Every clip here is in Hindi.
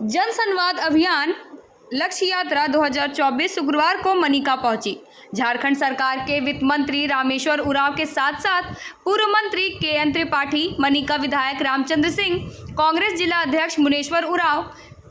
जन संवाद अभियान लक्ष्य यात्रा 2024 शुक्रवार को मनिका पहुंची। झारखंड सरकार के वित्त मंत्री रामेश्वर उरांव के साथ साथ पूर्व मंत्री के.एन. त्रिपाठी, मनिका विधायक रामचंद्र सिंह, कांग्रेस जिला अध्यक्ष मुनेश्वर उरांव,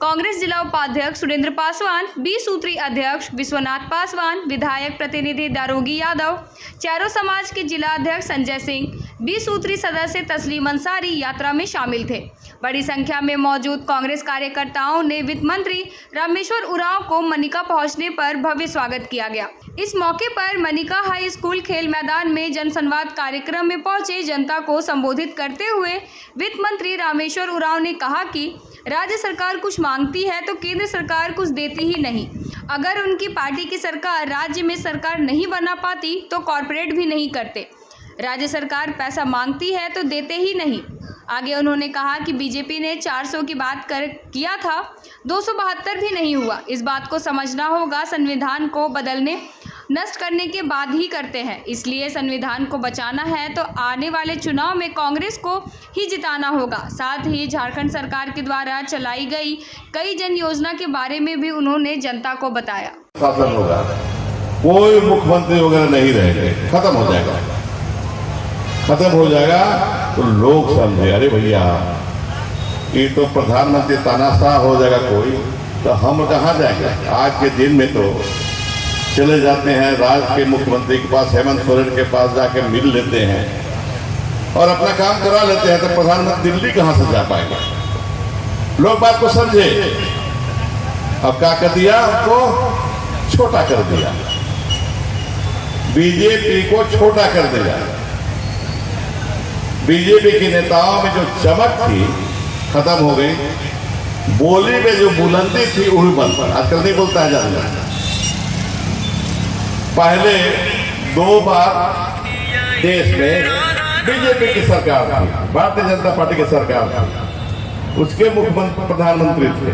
कांग्रेस जिला उपाध्यक्ष सुरेंद्र पासवान, 20 सूत्री अध्यक्ष विश्वनाथ पासवान, विधायक प्रतिनिधि दारोगी यादव, चारों समाज के जिला अध्यक्ष संजय सिंह, 20 सूत्री सदस्य तस्लीम अंसारी यात्रा में शामिल थे। बड़ी संख्या में मौजूद कांग्रेस कार्यकर्ताओं ने वित्त मंत्री रामेश्वर उरांव को मनिका पहुंचने पर भव्य स्वागत किया गया। इस मौके पर मनिका हाई स्कूल खेल मैदान में जनसंवाद कार्यक्रम में पहुंचे जनता को संबोधित करते हुए वित्त मंत्री रामेश्वर उरांव ने कहा कि राज्य सरकार कुछ मांगती है तो केंद्र सरकार कुछ देती ही नहीं। अगर उनकी पार्टी की सरकार राज्य में सरकार नहीं बना पाती तो कॉरपोरेट भी नहीं करते। राज्य सरकार पैसा मांगती है तो देते ही नहीं। आगे उन्होंने कहा कि बीजेपी ने 400 की बात किया था, 272 भी नहीं हुआ। इस बात को समझना होगा, संविधान को बदलने नष्ट करने के बाद ही करते हैं। इसलिए संविधान को बचाना है तो आने वाले चुनाव में कांग्रेस को ही जिताना होगा। साथ ही झारखंड सरकार के द्वारा चलाई गई कई जन योजना के बारे में भी उन्होंने जनता को बताया। शासन होगा, कोई मुख्यमंत्री वगैरह नहीं रहेंगे, खत्म हो जाएगा। खत्म हो जाएगा तो लोग समझे अरे भैया ये तो प्रधानमंत्री तानाशाह हो जाएगा कोई, तो हम कहाँ जाएंगे। आज के दिन में तो चले जाते हैं राज्य के मुख्यमंत्री के पास, हेमंत सोरेन के पास जाके मिल लेते हैं और अपना काम करा लेते हैं, तो प्रधानमंत्री दिल्ली कहाँ से जा पाएगा। लोग बात को समझे। अब क्या कर दिया, उनको छोटा कर दिया, बीजेपी को छोटा कर दिया। बीजेपी के नेताओं में जो चमक थी खत्म हो गई, बोली में जो बुलंदी थी वो भी बंद। आजकल नहीं बोलता है ज्यादा। पहले 2 बार देश में बीजेपी की सरकार थी, भारतीय जनता पार्टी की सरकार थी, उसके मुख्यमंत्री प्रधानमंत्री थे।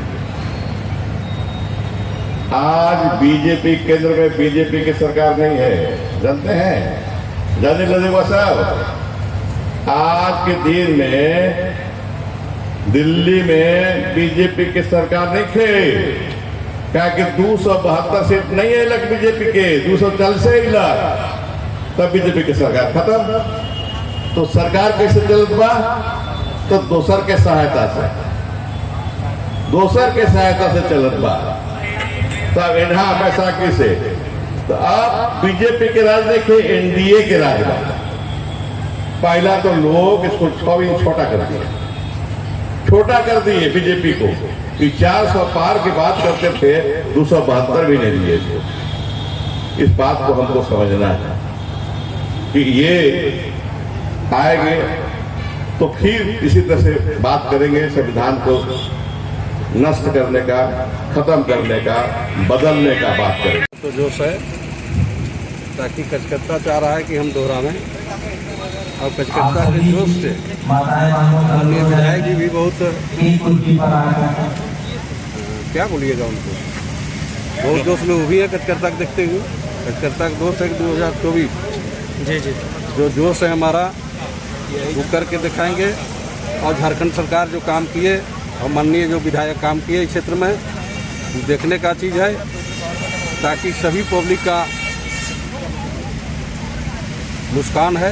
आज बीजेपी केंद्र में बीजेपी की सरकार नहीं है, जानते हैं, जाने लगे साहब। आज के दिन में दिल्ली में बीजेपी की सरकार नहीं थे, क्या कि 272 सीट नहीं है लग बीजेपी के, 240 से ही लग, तब बीजेपी की सरकार खत्म। तो सरकार कैसे चलत बा, तो दोसर के सहायता से चलत बा। तब इन्हा पैसा किसे, तो आप बीजेपी के राज देखे, एनडीए के राज बा। पहला तो लोग इसको 6 इंच छोटा कर दिए बीजेपी को। 400 पार की बात करते थे, 272 भी नहीं दिए थे। इस बात को हमको समझना है कि ये आएंगे तो फिर इसी तरह से बात करेंगे, संविधान को नष्ट करने का, खत्म करने का, बदलने का बात करेंगे। तो जोश है, ताकि कचकत्ता चाह रहा है कि हम दोहरावें, और कचकत्ता के जोश से माननीय विधायक जी भी बहुत क्या बोलिएगा उनको, बहुत जोश में वो भी है कचकत्ता को देखते हुए। कचकत्ता का दोष है कि 2024 जी जो जोश है हमारा वो करके दिखाएंगे। और झारखंड सरकार जो काम किए और माननीय जो विधायक काम किए इस क्षेत्र में, वो देखने का चीज़ है, ताकि सभी पब्लिक का नुकसान है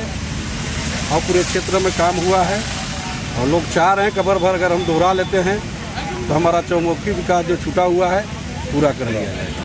और पूरे क्षेत्र में काम हुआ है। और लोग चाह रहे हैं कबर भर अगर हम दोहरा लेते हैं तो हमारा चौमुखी विकास जो छूटा हुआ है पूरा कर लिया जाए।